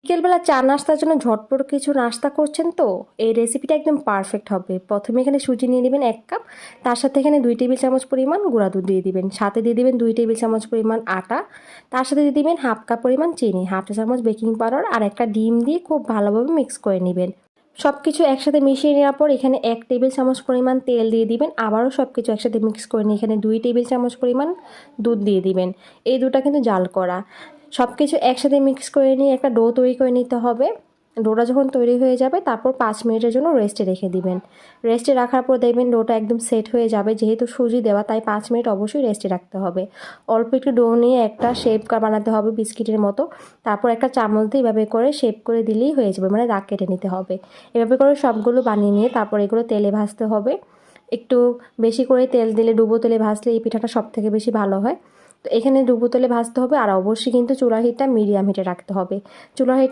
বিকেলবেলা চা নাস্তার জন্য ঝটপট কিছু নাস্তা করছেন তো এই রেসিপিটা একদম পারফেক্ট হবে। প্রথমে এখানে সুজি নিয়ে নেবেন 1 কাপ, তার সাথে এখানে 2 টেবিল চামচ পরিমাণ গুঁড়া দুধ দিয়ে দিবেন, সাথে দিয়ে দিবেন 2 টেবিল চামচ পরিমাণ আটা, তার সাথে দিয়ে দিবেন হাফ কাপ পরিমাণ চিনি, হাফ চা চামচ বেকিং পাউডার আর একটা ডিম দিয়ে খুব ভালোভাবে মিক্স করে নেবেন। সব কিছু একসাথে মিশিয়ে নেওয়ার পর এখানে 1 টেবিল চামচ পরিমাণ তেল দিয়ে দিবেন। আবারও সব কিছু একসাথে মিক্স করে নিয়ে এখানে 2 টেবিল চামচ পরিমাণ দুধ দিয়ে দিবেন। এই দুধটা কিন্তু জাল করা। সব কিছু একসাথে মিক্স করে নিয়ে একটা ডো তৈরি করে নিতে হবে। ডোটা যখন তৈরি হয়ে যাবে তারপর 5 মিনিটের জন্য রেস্টে রেখে দিবেন। রেস্টে রাখার পর দেখবেন ডোটা একদম সেট হয়ে যাবে। যেহেতু সুজি দেওয়া তাই 5 মিনিট অবশ্যই রেস্টে রাখতে হবে। অল্প একটু ডো নিয়ে একটা শেপ বানাতে হবে বিস্কিটের মতো। তারপর একটা চামচ দিয়ে এভাবে করে শেপ করে দিলেই হয়ে যাবে, মানে দাগ কেটে নিতে হবে। এভাবে করে সবগুলো বানিয়ে নিয়ে তারপর এগুলো তেলে ভাজতে হবে। একটু বেশি করে তেল দিলে, ডুবো তেলে ভাজলে এই পিঠাটা সবথেকে বেশি ভালো হয়। তো এখানে ডুবো তেলে ভাজতে হবে আর অবশ্যই কিন্তু চুলার হিটটা মিডিয়াম হিটে রাখতে হবে। চুলার হিট